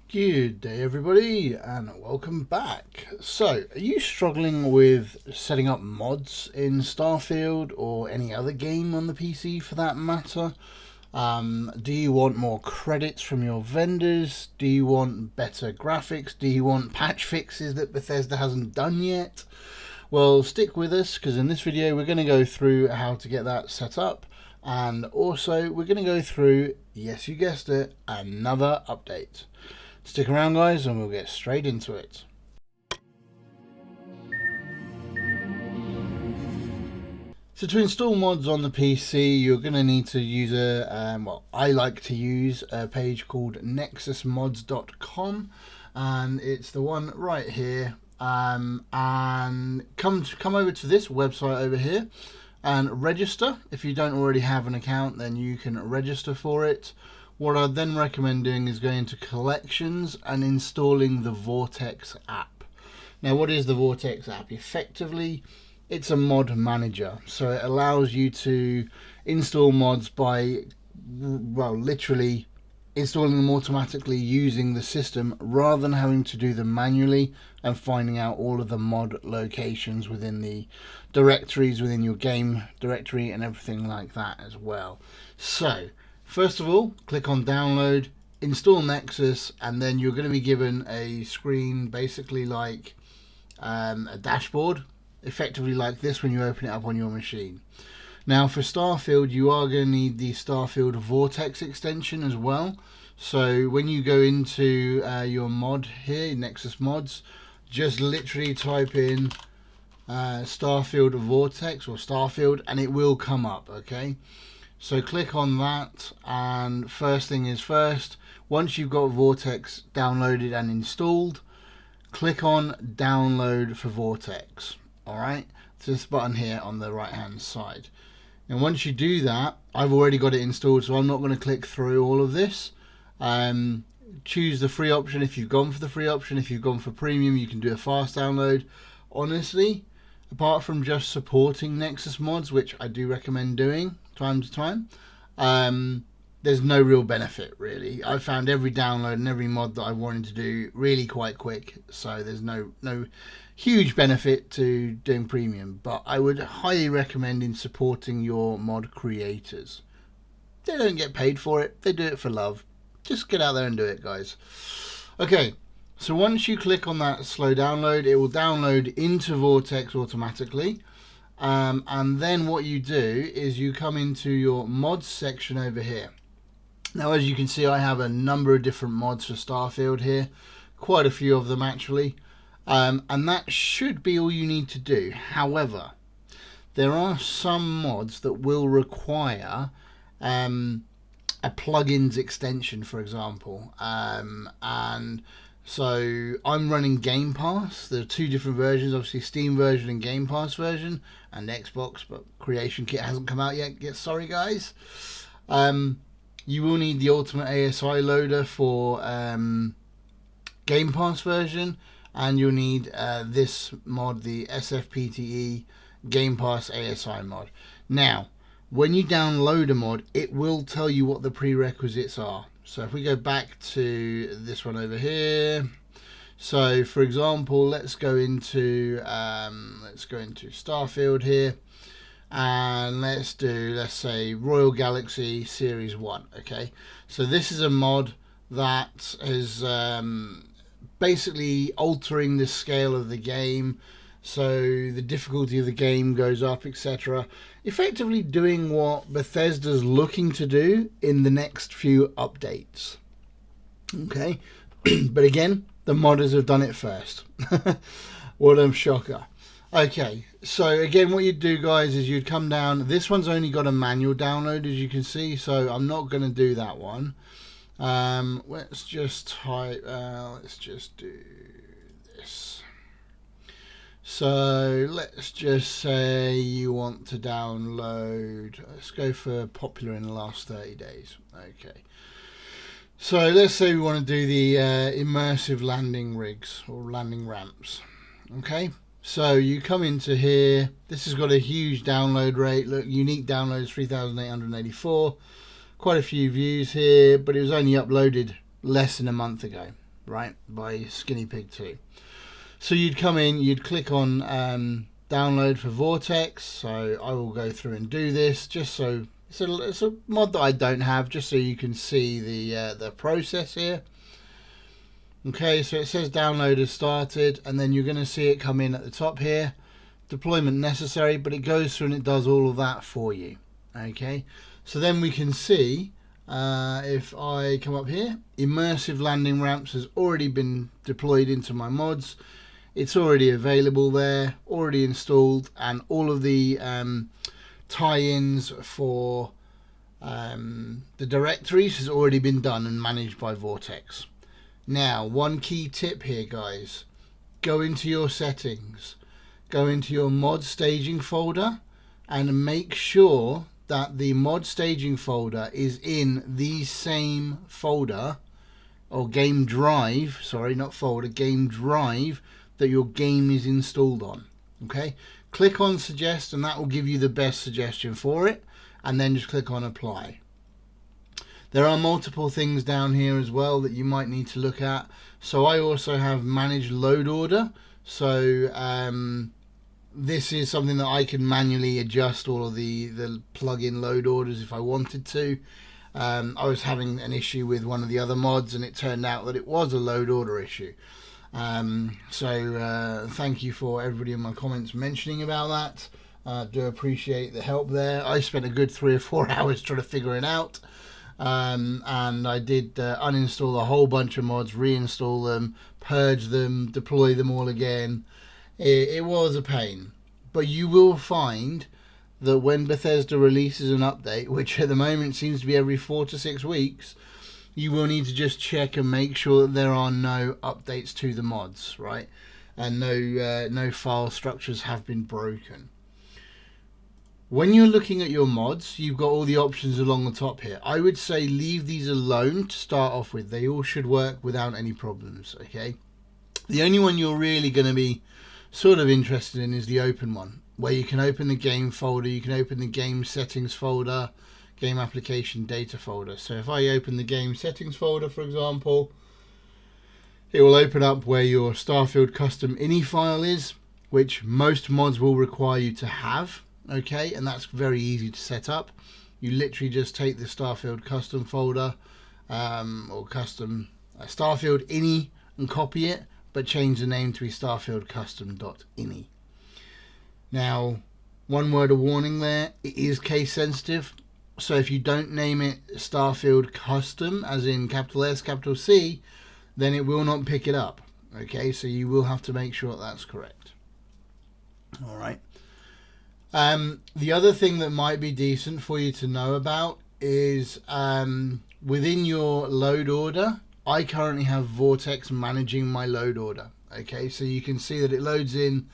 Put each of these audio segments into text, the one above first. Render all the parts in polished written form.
Good day everybody and welcome back. So, are you struggling with setting up mods in Starfield or any other game on the PC for that matter? Do you want more credits from your vendors? Do you want better graphics? Do you want patch fixes that Bethesda hasn't done yet? Well, stick with us because in this video we're going to go through how to get that set up, and also we're going to go through, yes you guessed it, another update. Stick around guys and we'll get straight into it. So to install mods on the PC, you're going to need to use I like to use a page called nexusmods.com, and it's the one right here. And come over to this website over here and register. If you don't already have an account, then you can register for it. What I'd then recommend doing is going to collections and installing the Vortex app. Now, what is the Vortex app? Effectively, it's a mod manager. So it allows you to install mods by, well, literally installing them automatically using the system rather than having to do them manually and finding out all of the mod locations within the directories within your game directory and everything like that as well. So first of all, click on download, install Nexus, and then you're going to be given a screen basically like a dashboard, effectively like this when you open it up on your machine. Now for Starfield, you are going to need the Starfield Vortex extension as well. So when you go into your mod here, Nexus Mods, just literally type in Starfield Vortex or Starfield and it will come up, okay? So click on that, and first thing is first, once you've got Vortex downloaded and installed, click on download for Vortex. Alright, so this button here on the right hand side. And once you do that, I've already got it installed, so I'm not going to click through all of this. Choose the free option if you've gone for the free option. If you've gone for premium, you can do a fast download. Honestly, apart from just supporting Nexus mods, which I do recommend doing time to time, there's no real benefit really. I found every download and every mod that I wanted to do really quite quick, so there's no huge benefit to doing premium, but I would highly recommend in supporting your mod creators. They don't get paid for it, they do it for love. Just get out there and do it, guys. Okay, so once you click on that slow download, it will download into Vortex automatically. And then what you do is you come into your mods section over here. Now, as you can see, I have a number of different mods for Starfield here, quite a few of them actually, and that should be all you need to do. However, there are some mods that will require a plugins extension, for example, and so I'm running Game Pass. There are two different versions, obviously Steam version and Game Pass version, and Xbox, but Creation Kit hasn't come out yet. Sorry guys. You will need the Ultimate ASI loader for Game Pass version, and you'll need this mod, the SFPTE Game Pass ASI mod. Now, when you download a mod, it will tell you what the prerequisites are. So if we go back to this one over here, so for example, let's go into Starfield here, and let's say Royal Galaxy Series 1. Okay, so this is a mod that is basically altering the scale of the game, so the difficulty of the game goes up, etc. Effectively doing what Bethesda's looking to do in the next few updates. Okay, but again, the modders have done it first. What a shocker. Okay, so again, what you'd do, guys, is you'd come down. This one's only got a manual download, as you can see, so I'm not going to do that one. Let's just type. Let's just do this. So let's just say you want to download. Let's go for popular in the last 30 days. Okay. So let's say we want to do the immersive landing rigs or landing ramps. Okay. So you come into here. This has got a huge download rate. Look, unique downloads 3,884. Quite a few views here, but it was only uploaded less than a month ago. right, by Skinny Pig 2. So you'd come in, you'd click on download for Vortex. So I will go through and do this just so it's a mod that I don't have, just so you can see the process here. Okay, so it says download has started, and then you're going to see it come in at the top here. Deployment necessary, but it goes through and it does all of that for you. Okay, so then we can see if I come up here, immersive landing ramps has already been deployed into my mods. It's already available there, already installed, and all of the tie-ins for the directories has already been done and managed by Vortex. Now, one key tip here, guys: go into your settings, go into your mod staging folder, and make sure that the mod staging folder is in the same folder or game drive, sorry, not folder, game drive that your game is installed on. Okay, click on suggest and that will give you the best suggestion for it, and then just click on apply. There are multiple things down here as well that you might need to look at. So I also have manage load order. So this is something that I can manually adjust all of the plugin load orders if I wanted to. I was having an issue with one of the other mods, and it turned out that it was a load order issue. So thank you for everybody in my comments mentioning about that. I do appreciate the help there. I spent a good 3 or 4 hours trying to figure it out. And I did uninstall a whole bunch of mods, reinstall them, purge them, deploy them all again. It was a pain, but you will find that when Bethesda releases an update, which at the moment seems to be every 4 to 6 weeks, you will need to just check and make sure that there are no updates to the mods, right? And no file structures have been broken. When you're looking at your mods, you've got all the options along the top here. I would say leave these alone to start off with. They all should work without any problems, okay? The only one you're really going to be sort of interested in is the open one, where you can open the game folder, you can open the game settings folder, game application data folder. So if I open the game settings folder, for example, it will open up where your Starfield custom ini file is, which most mods will require you to have. Okay, and that's very easy to set up. You literally just take the Starfield custom folder or custom Starfield ini and copy it, but change the name to be Starfield custom.ini. Now, one word of warning there, it is case sensitive. So if you don't name it Starfield custom, as in capital S, capital C, then it will not pick it up. Okay, so you will have to make sure that's correct. All right. The other thing that might be decent for you to know about is within your load order, I currently have Vortex managing my load order. Okay, so you can see that it loads in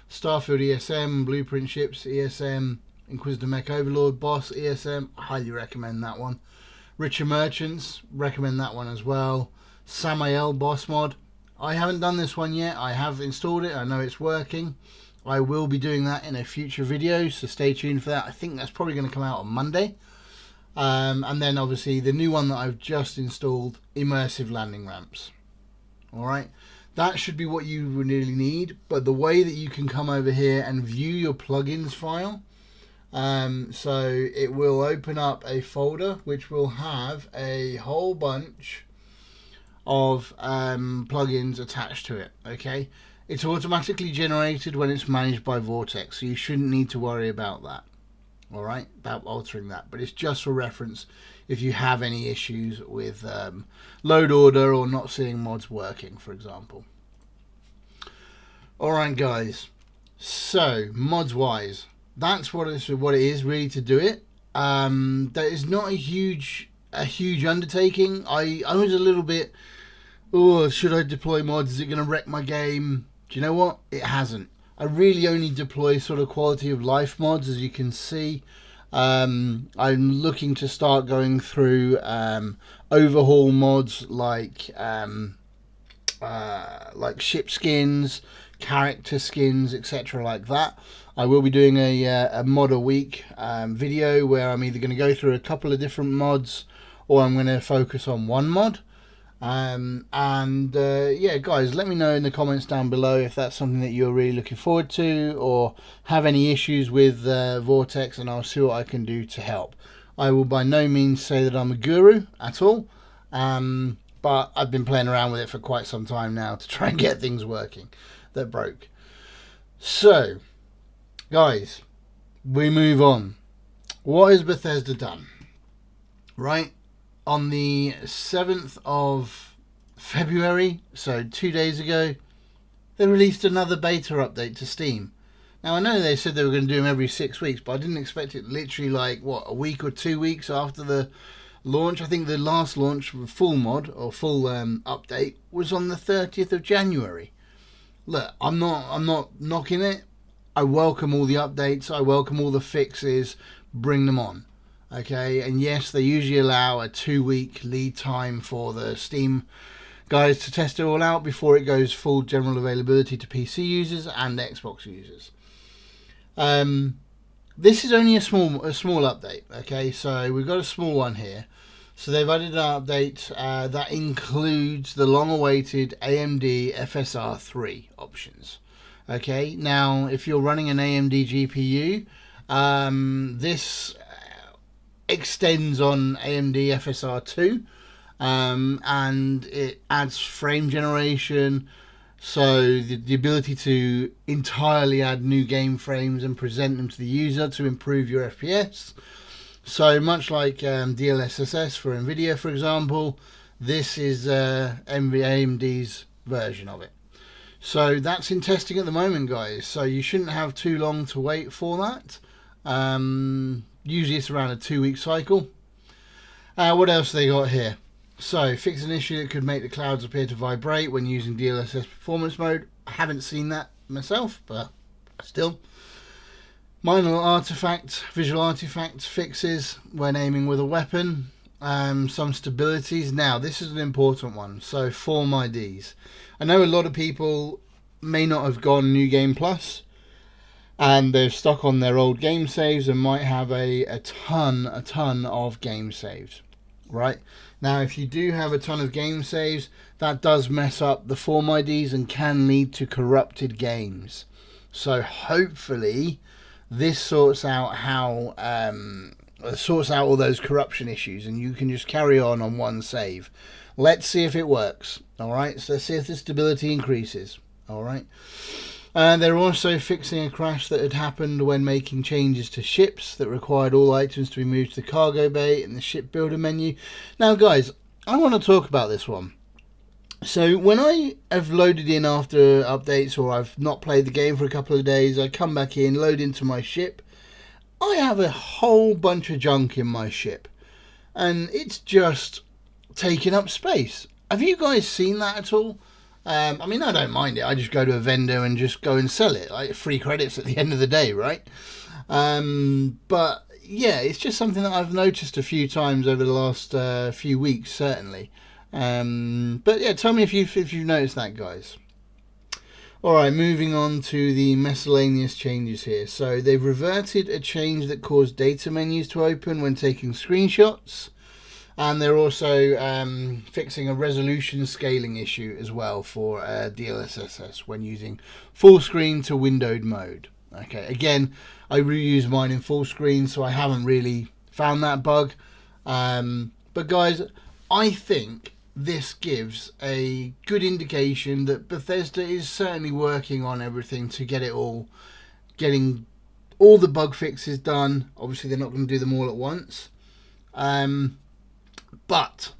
Starfield ESM, Blueprint Ships ESM, Inquisitor Mech Overlord, Boss ESM, I highly recommend that one. Richer Merchants, recommend that one as well. Samael Boss Mod, I haven't done this one yet. I have installed it, I know it's working. I will be doing that in a future video, so stay tuned for that. I think that's probably going to come out on Monday. And then obviously the new one that I've just installed, immersive landing ramps. Alright, that should be what you would really need, but the way that you can come over here and view your plugins file, so it will open up a folder which will have a whole bunch of plugins attached to it. Okay, it's automatically generated when it's managed by Vortex, so you shouldn't need to worry about that. All right, about altering that, but it's just for reference if you have any issues with load order or not seeing mods working, for example. All right, guys. So mods wise, that's what it is really to do it. That is not a huge undertaking. I was a little bit, oh, should I deploy mods? Is it going to wreck my game? Do you know what? It hasn't. I really only deploy sort of quality of life mods, as you can see. I'm looking to start going through overhaul mods like ship skins, character skins, etc. like that. I will be doing a mod a week video where I'm either going to go through a couple of different mods or I'm going to focus on one mod. Yeah, guys, let me know in the comments down below if that's something that you're really looking forward to, or have any issues with Vortex, and I'll see what I can do to help. I will by no means say that I'm a guru at all, but I've been playing around with it for quite some time now to try and get things working that broke. So, guys, we move on. What has Bethesda done? Right, on the 7th of February, so 2 days ago, they released another beta update to Steam. Now, I know they said they were going to do them every 6 weeks, but I didn't expect it literally like, what, a week or 2 weeks after the launch. I think the last launch for full mod, or full update, was on the 30th of January. Look, I'm not knocking it. I welcome all the updates. I welcome all the fixes. Bring them on. Okay, and yes, they usually allow a 2-week lead time for the Steam guys to test it all out before it goes full general availability to PC users and Xbox users. This is only a small update. Okay, so we've got a small one here. So they've added an update that includes the long-awaited AMD FSR 3 options. Okay, now if you're running an AMD GPU, this extends on AMD FSR 2, and it adds frame generation, so the ability to entirely add new game frames and present them to the user to improve your FPS. So much like DLSS for NVIDIA, for example, this is AMD's version of it. So that's in testing at the moment, guys, so you shouldn't have too long to wait for that. Usually it's around a 2-week cycle. What else they got here? So, fix an issue that could make the clouds appear to vibrate when using DLSS performance mode. I haven't seen that myself, but still. Minor visual artifact fixes when aiming with a weapon. Some stabilities. Now, this is an important one. So, form IDs. I know a lot of people may not have gone New Game Plus, and they're stuck on their old game saves and might have a ton of game saves, right? Now, if you do have a ton of game saves, that does mess up the form IDs and can lead to corrupted games. So hopefully this sorts out all those corruption issues, and you can just carry on one save. Let's see if it works. All right, so let's see if the stability increases. All right. They're also fixing a crash that had happened when making changes to ships that required all items to be moved to the cargo bay in the ship builder menu. Now, guys, I want to talk about this one. So when I have loaded in after updates, or I've not played the game for a couple of days, I come back in, load into my ship. I have a whole bunch of junk in my ship, and it's just taking up space. Have you guys seen that at all? I mean, I don't mind it. I just go to a vendor and just go and sell it. Like, free credits at the end of the day, right? But yeah, it's just something that I've noticed a few times over the last few weeks, certainly. But yeah, tell me if you've noticed that, guys. Alright, moving on to the miscellaneous changes here. So they've reverted a change that caused data menus to open when taking screenshots. And they're also fixing a resolution scaling issue as well for DLSS when using full screen to windowed mode. Okay, again, I reuse mine in full screen, so I haven't really found that bug. But guys, I think this gives a good indication that Bethesda is certainly working on everything to get it all, getting all the bug fixes done. Obviously, they're not going to do them all at once. But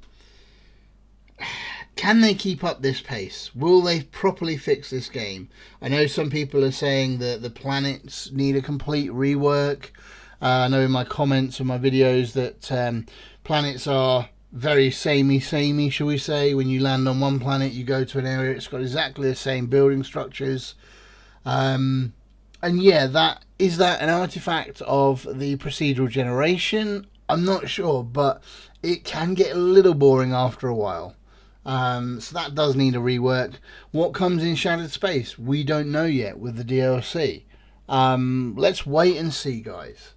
can they keep up this pace? Will they properly fix this game? I know some people are saying that the planets need a complete rework. I know in my comments on my videos that planets are very samey, shall we say. When you land on one planet, you go to an area, it's got exactly the same building structures. And yeah, is that an artifact of the procedural generation? I'm not sure, but it can get a little boring after a while. So that does need a rework. What comes in Shattered Space? We don't know yet with the DLC. Let's wait and see, guys.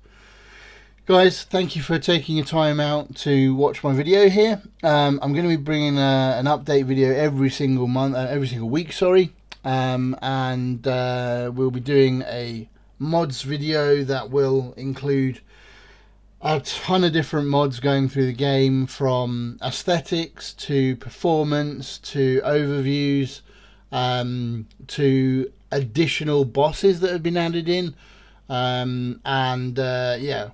Guys, thank you for taking your time out to watch my video here. I'm going to be bringing an update video every single month, every single week, sorry. And we'll be doing a mods video that will include a ton of different mods going through the game, from aesthetics to performance to overviews, to additional bosses that have been added in. Yeah.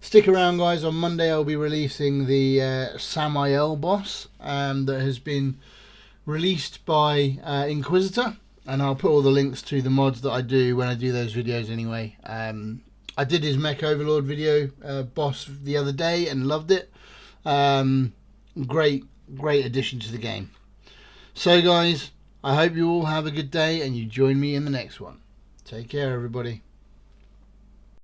Stick around, guys. On Monday I'll be releasing the Samael boss that has been released by Inquisitor, and I'll put all the links to the mods that I do when I do those videos anyway. I did his Mech Overlord video boss the other day and loved it. Great addition to the game. So guys, I hope you all have a good day and you join me in the next one. Take care, everybody.